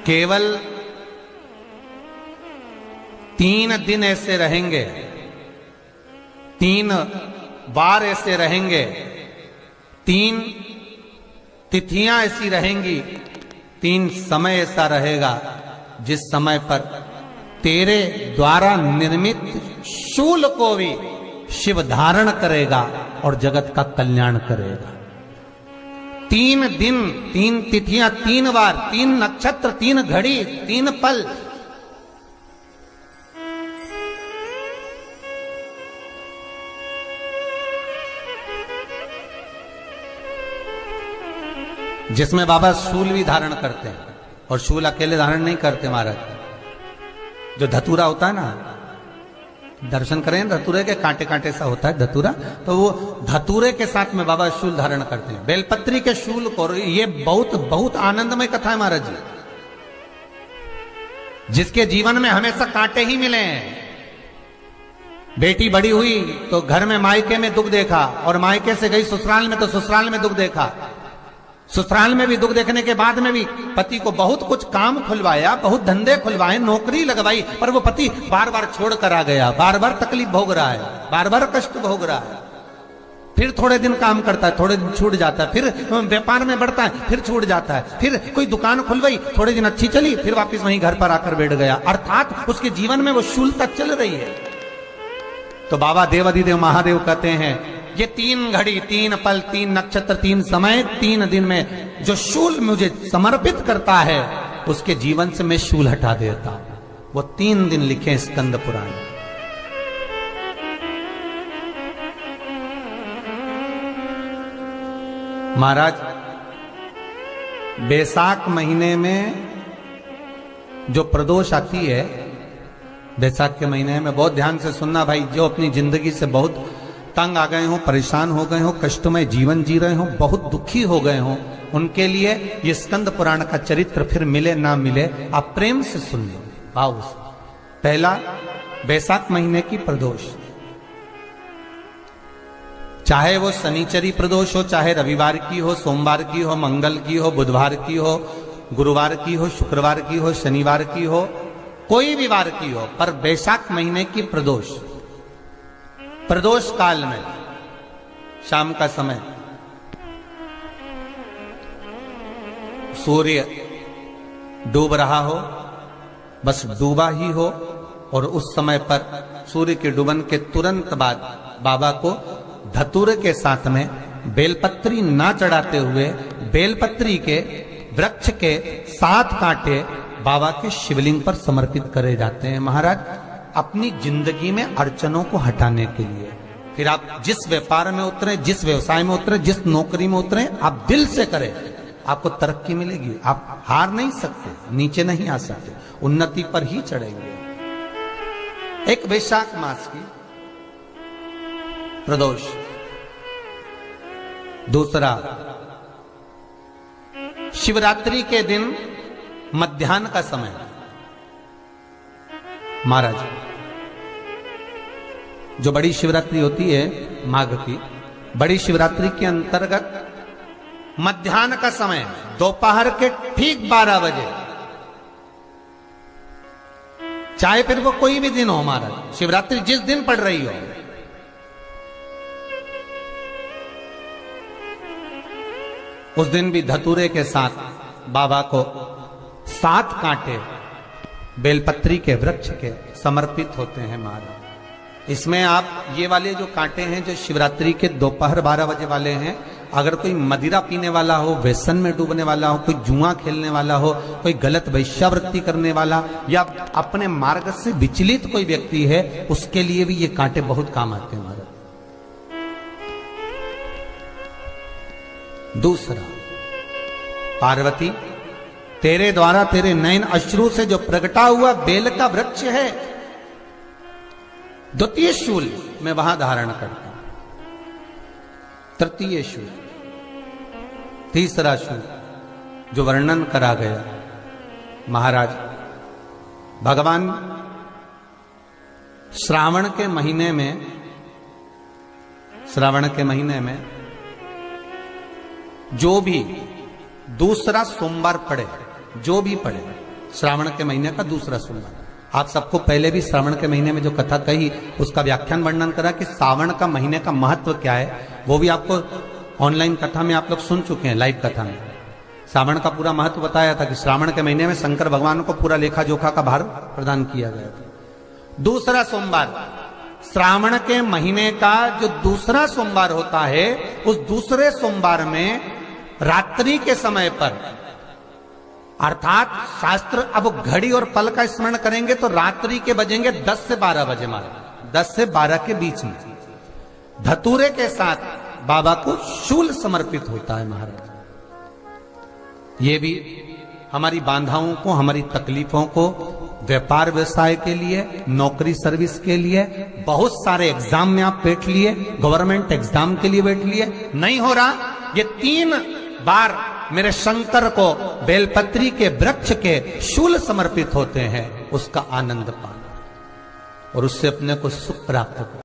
केवल 3 दिन ऐसे रहेंगे, 3 बार ऐसे रहेंगे, 3 तिथियां ऐसी रहेंगी, 3 समय ऐसा रहेगा जिस समय पर तेरे द्वारा निर्मित शूल को भी शिव धारण करेगा और जगत का कल्याण करेगा। 3 दिन, 3 तिथियां, 3 बार, 3 नक्षत्र, 3 घड़ी, 3 पल। जिसमें बाबा शूल भी धारण करते हैं, और शूल अकेले धारण नहीं करते महाराज। जो धतूरा होता है ना, दर्शन करें धतूरे के, कांटे कांटे सा होता है धतूरा, तो वो धतूरे के साथ में बाबा शूल धारण करते हैं, बेलपत्री के शूल को। ये बहुत बहुत आनंदमय कथा है महाराज जी। जिसके जीवन में हमेशा कांटे ही मिले हैं। बेटी बड़ी हुई तो घर में मायके में दुख देखा, और मायके से गई ससुराल में तो ससुराल में दुख देखा। ससुराल में भी दुख देखने के बाद में भी पति को बहुत कुछ काम खुलवाया, बहुत धंधे खुलवाए, नौकरी लगवाई, पर वो पति बार बार छोड़ कर आ गया, बार बार तकलीफ भोग रहा है, बार बार कष्ट भोग रहा है। फिर थोड़े दिन काम करता है, थोड़े दिन छूट जाता है, फिर व्यापार में बढ़ता है, फिर छूट जाता है, फिर कोई दुकान खुलवाई, थोड़े दिन अच्छी चली, फिर वापस वहीं घर पर आकर बैठ गया। अर्थात उसके जीवन में वो शूलता चल रही है। तो बाबा देवाधिदेव महादेव कहते हैं, ये 3 घड़ी, 3 पल, 3 नक्षत्र, 3 समय, 3 दिन में जो शूल मुझे समर्पित करता है, उसके जीवन से मैं शूल हटा देता। वो 3 दिन लिखे स्कंद पुराण। महाराज, बैसाख महीने में जो प्रदोष आती है, बैसाख के महीने में बहुत ध्यान से सुनना भाई, जो अपनी जिंदगी से बहुत तंग आ गए हो, परेशान हो गए हो, कष्टमय जीवन जी रहे हो, बहुत दुखी हो गए हो, उनके लिए ये स्कंद पुराण का चरित्र फिर मिले ना मिले, आप प्रेम से सुन लो भाव से। पहला, बैसाख महीने की प्रदोष, चाहे वो शनिचरी प्रदोष हो, चाहे रविवार की हो, सोमवार की हो, मंगल की हो, बुधवार की हो, गुरुवार की हो, शुक्रवार की हो, शनिवार की हो, कोई भी वार की हो, पर बैसाख महीने की प्रदोष, प्रदोष काल में शाम का समय सूर्य डूब रहा हो, बस डूबा ही हो, और उस समय पर सूर्य के डूबन के तुरंत बाद बाबा को धतूरे के साथ में बेलपत्री ना चढ़ाते हुए, बेलपत्री के वृक्ष के 7 कांटे बाबा के शिवलिंग पर समर्पित करे जाते हैं महाराज, अपनी जिंदगी में अड़चनों को हटाने के लिए। फिर आप जिस व्यापार में उतरे, जिस व्यवसाय में उतरे, जिस नौकरी में उतरे, आप दिल से करें, आपको तरक्की मिलेगी। आप हार नहीं सकते, नीचे नहीं आ सकते, उन्नति पर ही चढ़ेंगे। एक वैशाख मास की प्रदोष। दूसरा, शिवरात्रि के दिन मध्याह्न का समय महाराज, जो बड़ी शिवरात्रि होती है माघ की, बड़ी शिवरात्रि के अंतर्गत मध्याह्न का समय, दोपहर के ठीक 12 बजे, चाहे फिर वो कोई भी दिन हो महाराज, शिवरात्रि जिस दिन पड़ रही हो, उस दिन भी धतूरे के साथ बाबा को 7 कांटे बेलपत्री के वृक्ष के समर्पित होते हैं महाराज। इसमें आप ये वाले जो कांटे हैं, जो शिवरात्रि के दोपहर 12 बजे वाले हैं, अगर कोई मदिरा पीने वाला हो, व्यसन में डूबने वाला हो, कोई जुआ खेलने वाला हो, कोई गलत वैश्यावृत्ति करने वाला, या अपने मार्ग से विचलित कोई व्यक्ति है, उसके लिए भी ये कांटे बहुत काम आते हैं महाराज। दूसरा, पार्वती, तेरे द्वारा तेरे नयन अश्रु से जो प्रगटा हुआ बेल का वृक्ष है, द्वितीय शूल मैं वहां धारण करता हूं, तृतीय शूल, तीसरा शूल जो वर्णन करा गया महाराज, भगवान श्रावण के महीने में जो भी दूसरा सोमवार पड़े, जो भी पड़े, श्रावण के महीने का दूसरा सोमवार। आप सबको पहले भी श्रावण के महीने में जो कथा कही उसका व्याख्यान वर्णन करा कि श्रावण का महीने का महत्व क्या है, वो भी आपको ऑनलाइन कथा में आप लोग सुन चुके हैं, लाइव कथा में श्रावण का पूरा महत्व बताया था कि श्रावण के महीने में शंकर भगवान को पूरा लेखा जोखा का भार प्रदान किया गया था। दूसरा सोमवार, श्रावण के महीने का जो दूसरा सोमवार होता है, उस दूसरे सोमवार में रात्रि के समय पर, अर्थात शास्त्र अब घड़ी और पल का स्मरण करेंगे तो रात्रि के बजेंगे 10 से 12 बजे, मारे 10 से 12 के बीच में धतूरे के साथ बाबा को शूल समर्पित होता है महाराज। ये भी हमारी बाधाओं को, हमारी तकलीफों को, व्यापार व्यवसाय के लिए, नौकरी सर्विस के लिए, बहुत सारे एग्जाम में आप बैठ लिए, गवर्नमेंट एग्जाम के लिए बैठ लिए, नहीं हो रहा, ये 3 बार मेरे शंकर को बेलपत्री के वृक्ष के शूल समर्पित होते हैं, उसका आनंद पाना और उससे अपने को सुख प्राप्त